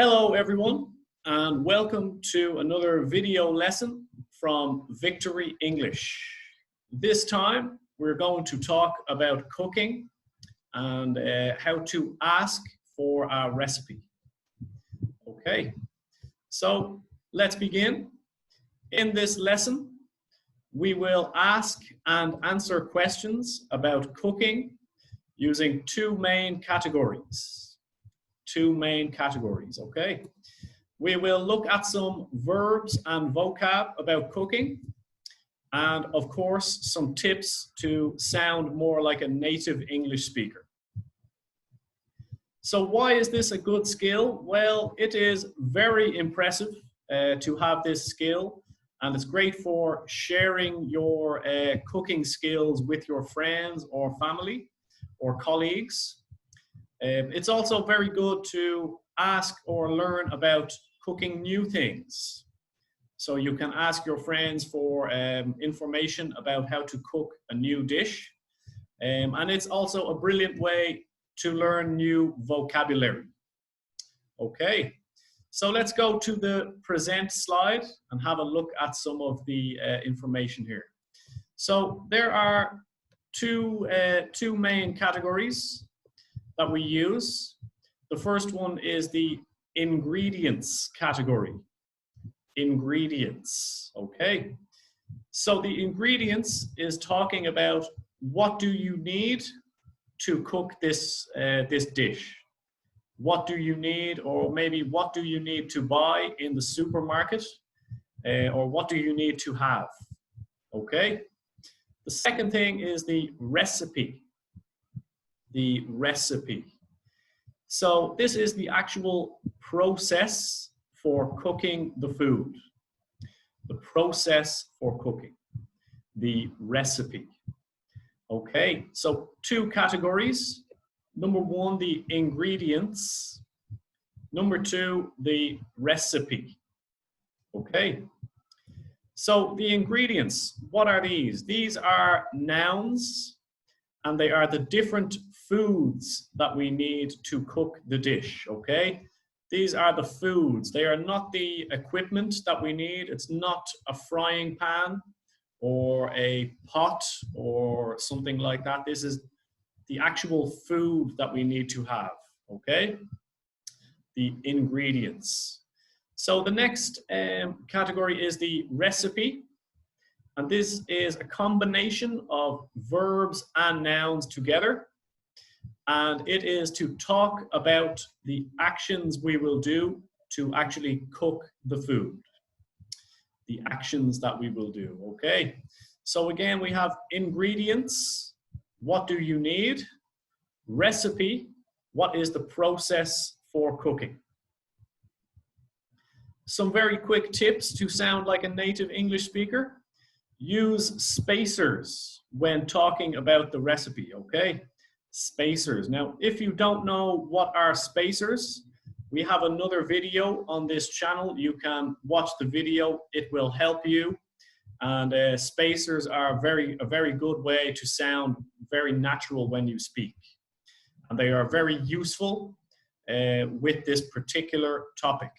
Hello everyone, and welcome to another video lesson from Victory English. This time we're going to talk about cooking and how to ask for a recipe. Okay, so let's begin. In this lesson, we will ask and answer questions about cooking using two main categories. Okay? We will look at some verbs and vocab about cooking, and of course, some tips to sound more like a native English speaker. So why is this a good skill? Well, it is very impressive to have this skill, and it's great for sharing your cooking skills with your friends or family or colleagues. It's also very good to ask or learn about cooking new things. So you can ask your friends for information about how to cook a new dish. And it's also a brilliant way to learn new vocabulary. Okay, so let's go to the present slide and have a look at some of the information here. So there are two main categories that we use. The first one is the ingredients category. Ingredients, okay? So the ingredients is talking about what do you need to cook this, this dish? What do you need, or maybe what do you need to buy in the supermarket? Or what do you need to have, okay? The second thing is the recipe. The recipe. So this is the actual process for cooking the food. The process for cooking. The recipe. Okay, so two categories. Number one, the ingredients. Number two, the recipe. Okay. So the ingredients, what are these? These are nouns, and they are the different foods that we need to cook the dish, okay? These are the foods. They are not the equipment that we need. It's not a frying pan or a pot or something like that. This is the actual food that we need to have, okay? The ingredients. So the next category is the recipe. And this is a combination of verbs and nouns together. And it is to talk about the actions we will do to actually cook the food. The actions that we will do, okay? So again, we have ingredients. What do you need? Recipe. What is the process for cooking? Some very quick tips to sound like a native English speaker. Use spacers when talking about the recipe, okay? Spacers. Now, if you don't know what are spacers, we have another video on this channel. You can watch the video. It will help you. And spacers are a very good way to sound very natural when you speak. And they are very useful with this particular topic.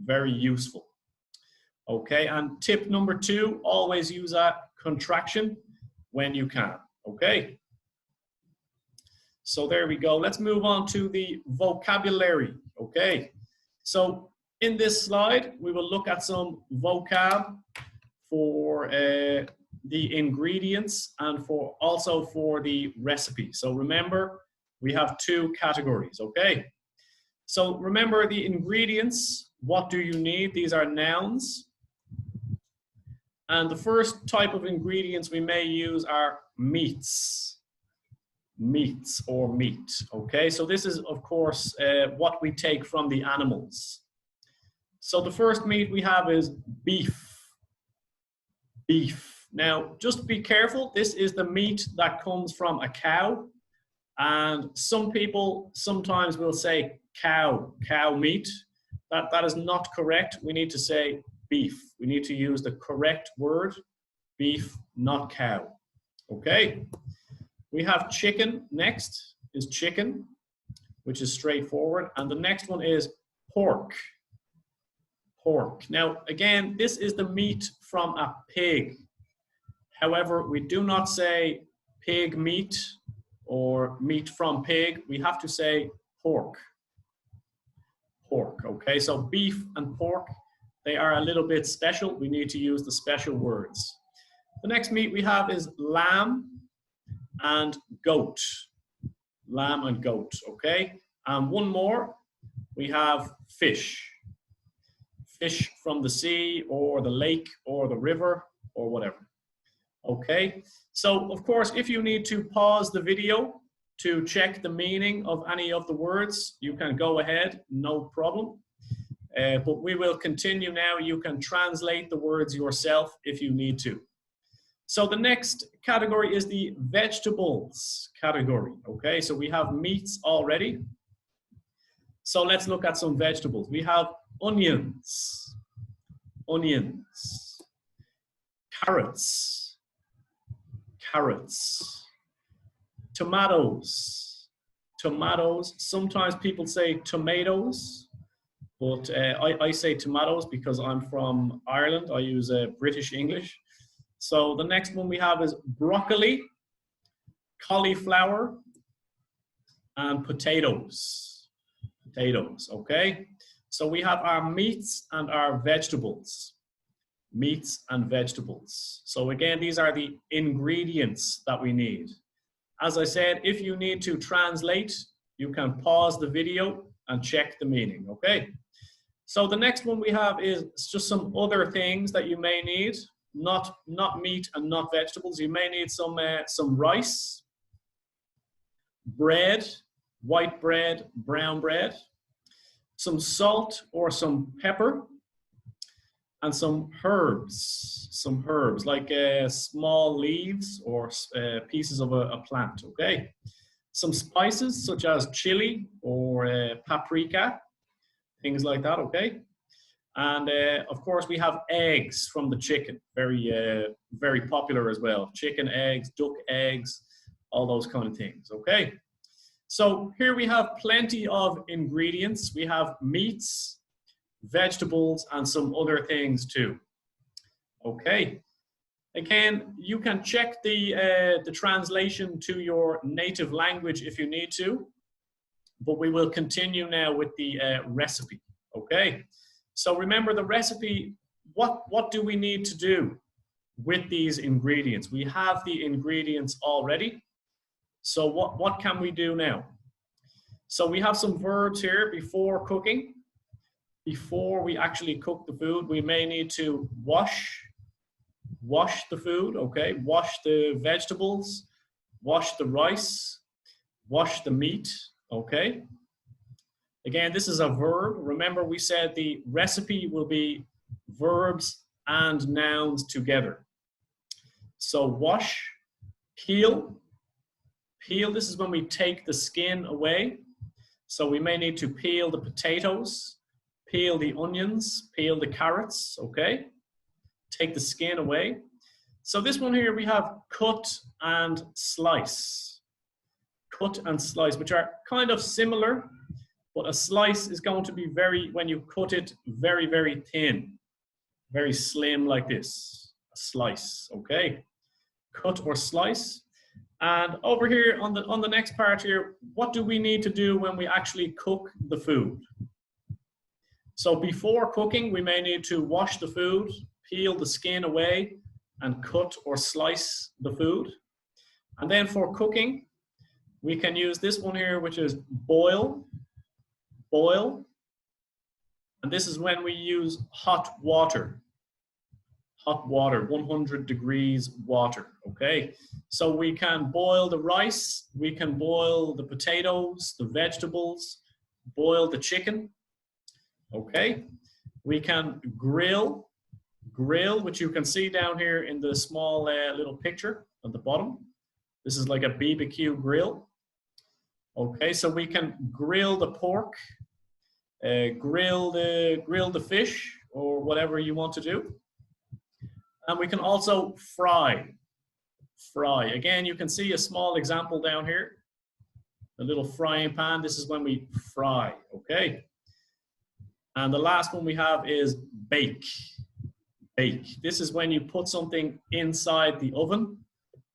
Very useful. Okay, and tip number two, always use a contraction when you can, okay? So there we go. Let's move on to the vocabulary, okay? So in this slide, we will look at some vocab for the ingredients and also for the recipe. So remember, we have two categories, okay? So remember the ingredients, what do you need? These are nouns. And the first type of ingredients we may use are meats. Meats or meat, okay? So this is, of course, what we take from the animals. So the first meat we have is beef. Beef. Now, just be careful. This is the meat that comes from a cow. And some people sometimes will say cow meat. That is not correct. We need to say beef. We need to use the correct word, beef, not cow. Okay? We have chicken next, is chicken, which is straightforward. And the next one is pork. Pork. Now, again, this is the meat from a pig. However, we do not say pig meat or meat from pig. We have to say pork. Pork, okay? So beef and pork, they are a little bit special. We need to use the special words. The next meat we have is lamb and goat. Lamb and goat, okay? And one more, we have fish. Fish from the sea or the lake or the river or whatever. Okay, so of course, if you need to pause the video to check the meaning of any of the words, you can go ahead, no problem. But we will continue now. You can translate the words yourself if you need to. So the next category is the vegetables category. Okay, so we have meats already. So let's look at some vegetables. We have onions, onions, carrots, carrots, tomatoes, tomatoes. Sometimes people say tomatoes, but I say tomatoes because I'm from Ireland. I use British English. So the next one we have is broccoli, cauliflower, and potatoes. Potatoes, okay? So we have our meats and our vegetables. Meats and vegetables. So again, these are the ingredients that we need. As I said, if you need to translate, you can pause the video and check the meaning, okay? So the next one we have is just some other things that you may need. Not meat and not vegetables. You may need some rice, bread, white bread, brown bread, some salt or some pepper, and some herbs like small leaves or pieces of a plant, okay? Some spices such as chili or paprika, things like that, okay? And of course, we have eggs from the chicken, very popular as well. Chicken eggs, duck eggs, all those kind of things, okay? So here we have plenty of ingredients. We have meats, vegetables, and some other things too. Okay. Again, you can check the translation to your native language if you need to, but we will continue now with the recipe, okay? So remember the recipe, what do we need to do with these ingredients? We have the ingredients already. So what can we do now? So we have some verbs here before cooking. Before we actually cook the food, we may need to wash the food, okay? Wash the vegetables, wash the rice, wash the meat, okay? Again, this is a verb. Remember, we said the recipe will be verbs and nouns together. So wash, peel. Peel, this is when we take the skin away. So we may need to peel the potatoes, peel the onions, peel the carrots, okay? Take the skin away. So this one here, we have cut and slice. Cut and slice, which are kind of similar, but a slice is going to be when you cut it, very, very thin, very slim like this, a slice, okay? Cut or slice. And over here on the next part here, what do we need to do when we actually cook the food? So before cooking, we may need to wash the food, peel the skin away, and cut or slice the food. And then for cooking, we can use this one here, which is boil. Boil. And this is when we use hot water. Hot water, 100 degrees water, okay? So we can boil the rice, we can boil the potatoes, the vegetables, boil the chicken, okay? We can grill, which you can see down here in the small little picture at the bottom. This is like a BBQ grill. Okay, so we can grill the pork, grill the fish, or whatever you want to do. And we can also fry. Fry. Again, you can see a small example down here. A little frying pan. This is when we fry, okay? And the last one we have is bake. Bake. This is when you put something inside the oven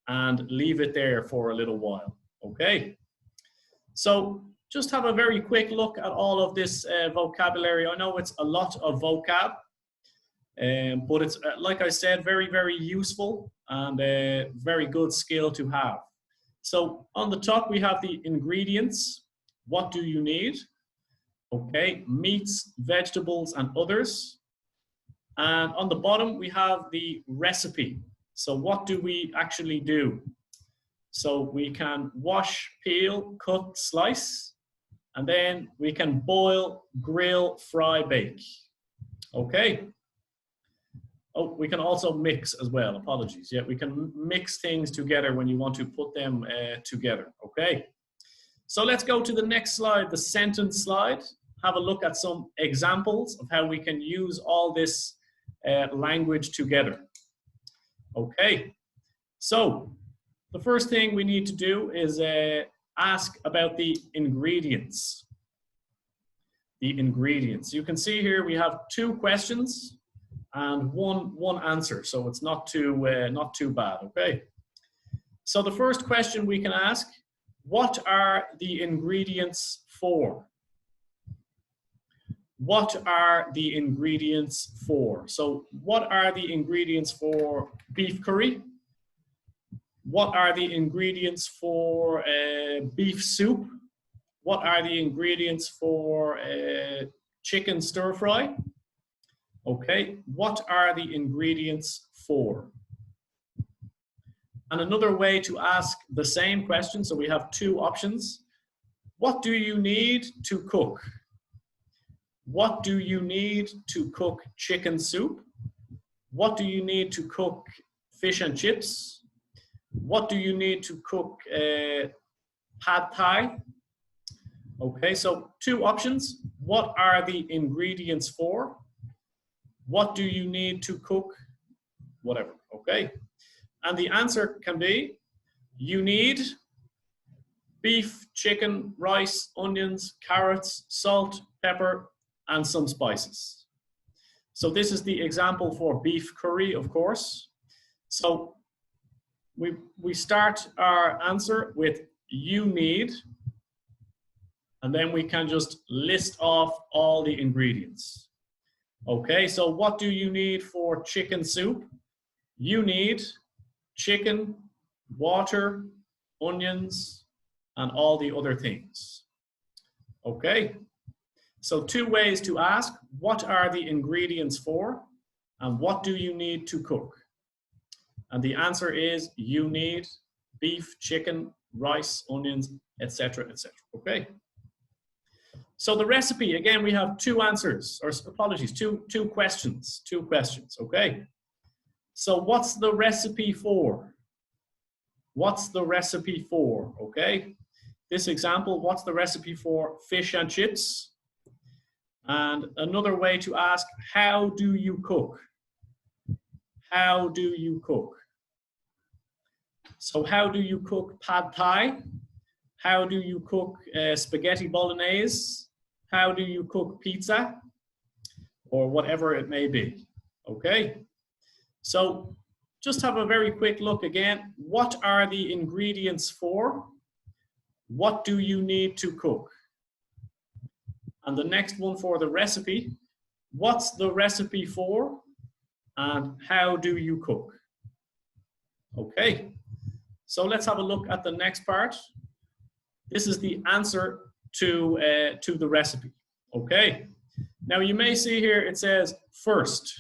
and leave it there for a little while. Okay. So just have a very quick look at all of this vocabulary. I know it's a lot of vocab, but it's, like I said, very, very useful and a very good skill to have. So on the top, we have the ingredients. What do you need? Okay, meats, vegetables, and others. And on the bottom, we have the recipe. So what do we actually do? So we can wash, peel, cut, slice, and then we can boil, grill, fry, bake. Okay. Oh, we can also mix as well, apologies. Yeah, we can mix things together when you want to put them together, okay? So let's go to the next slide, the sentence slide. Have a look at some examples of how we can use all this language together. Okay, so the first thing we need to do is ask about the ingredients. The ingredients. You can see here we have 2 questions and one answer, so it's not too bad. Okay. So the first question we can ask: what are the ingredients for? What are the ingredients for? So what are the ingredients for beef curry? What are the ingredients for beef soup? What are the ingredients for chicken stir fry? Okay, what are the ingredients for? And another way to ask the same question, so we have 2 options. What do you need to cook? What do you need to cook chicken soup? What do you need to cook fish and chips? What do you need to cook pad thai? Okay, so 2 options. What are the ingredients for? What do you need to cook? Whatever, okay? And the answer can be, you need beef, chicken, rice, onions, carrots, salt, pepper, and some spices. So this is the example for beef curry, of course. So we start our answer with you need, and then we can just list off all the ingredients. Okay, so what do you need for chicken soup? You need chicken, water, onions, and all the other things. Okay, so 2 ways to ask: what are the ingredients for? And what do you need to cook? And the answer is you need beef, chicken, rice, onions, etc., etc. Okay. So the recipe, again, we have 2 answers, or apologies, two questions, okay? So what's the recipe for? What's the recipe for, okay? This example, what's the recipe for fish and chips? And another way to ask, how do you cook? How do you cook? So how do you cook pad thai? How do you cook spaghetti bolognese? How do you cook pizza? Or whatever it may be, okay? So just have a very quick look again. What are the ingredients for? What do you need to cook? And the next one for the recipe, what's the recipe for? And how do you cook? Okay, so let's have a look at the next part. This is the answer to the recipe, okay? Now you may see here it says first.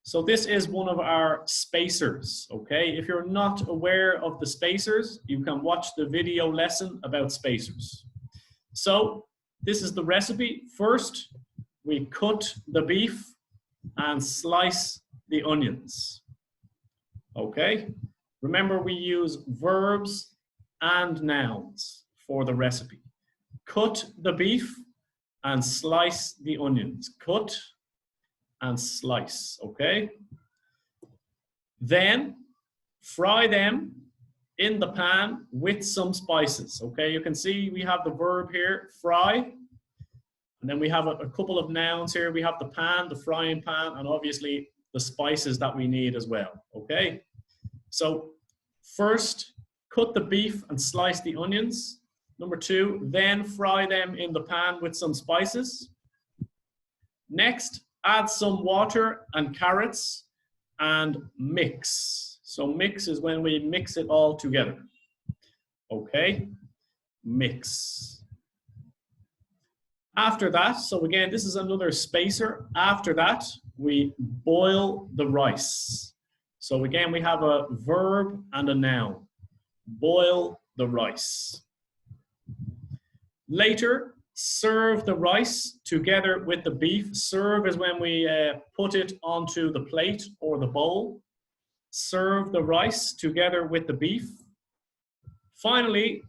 So this is one of our spacers, okay? If you're not aware of the spacers, you can watch the video lesson about spacers. So this is the recipe. First, we cut the beef and slice the onions, okay? Remember, we use verbs and nouns for the recipe. Cut the beef and slice the onions. Cut and slice, okay? Then fry them in the pan with some spices, okay? You can see we have the verb here, fry. And then we have a couple of nouns here. We have the pan, the frying pan, and obviously the spices that we need as well, okay? So first, cut the beef and slice the onions. Number 2, then fry them in the pan with some spices. Next, add some water and carrots and mix. So mix is when we mix it all together. Okay, mix. After that, so again, this is another spacer. After that, we boil the rice. So again, we have a verb and a noun. Boil the rice. Later, serve the rice together with the beef. Serve is when we put it onto the plate or the bowl. Serve the rice together with the beef. Finally,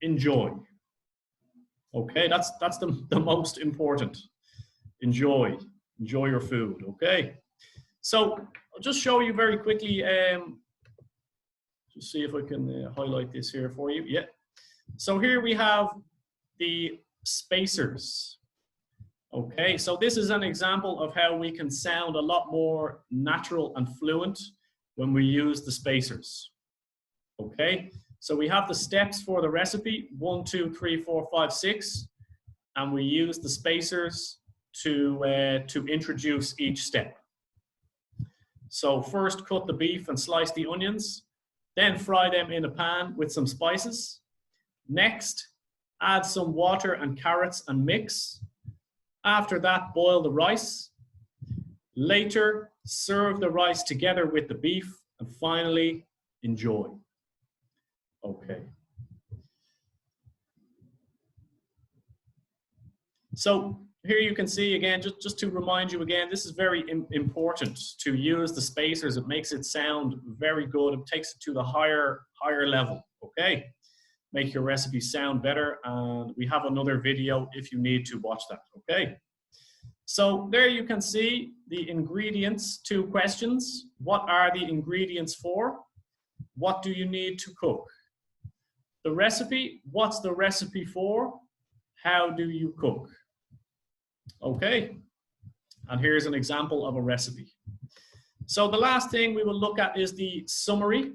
enjoy. Okay, that's the most important. Enjoy your food, okay? So I'll just show you very quickly, just see if I can highlight this here for you. Yeah. So here we have the spacers. Okay, so this is an example of how we can sound a lot more natural and fluent when we use the spacers. Okay, so we have the steps for the recipe, 1, 2, 3, 4, 5, 6, and we use the spacers to introduce each step. So first cut the beef and slice the onions, then fry them in a pan with some spices. Next, add some water and carrots and mix. After that, boil the rice. Later, serve the rice together with the beef. And finally, enjoy. Okay. So here you can see again, just to remind you again, this is very important to use the spacers. It makes it sound very good. It takes it to the higher level, okay? Make your recipe sound better, and we have another video if you need to watch that, okay? So there you can see the ingredients, 2 questions. What are the ingredients for? What do you need to cook? The recipe, what's the recipe for? How do you cook? Okay, and here's an example of a recipe. So the last thing we will look at is the summary.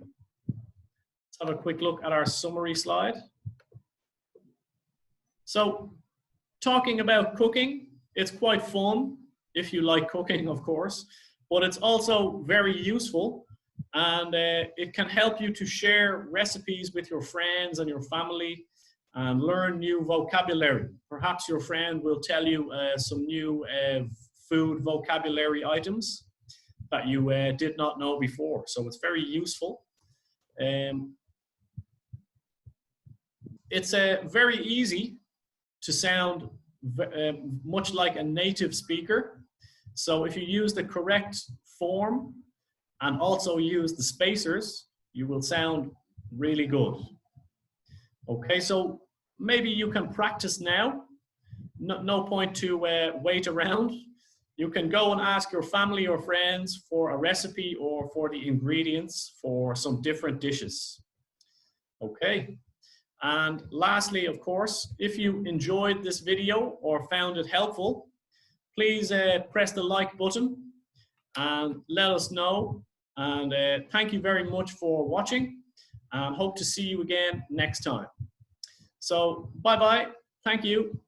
Let's have a quick look at our summary slide. So talking about cooking, it's quite fun if you like cooking, of course, but it's also very useful, and it can help you to share recipes with your friends and your family and learn new vocabulary. Perhaps your friend will tell you some new food vocabulary items that you did not know before. So it's very useful. It's very easy to sound much like a native speaker. So if you use the correct form and also use the spacers, you will sound really good. Okay, so maybe you can practice now. No point to wait around. You can go and ask your family or friends for a recipe or for the ingredients for some different dishes. Okay, and lastly, of course, if you enjoyed this video or found it helpful, please press the like button and let us know. And thank you very much for watching, and hope to see you again next time. So bye-bye. Thank you.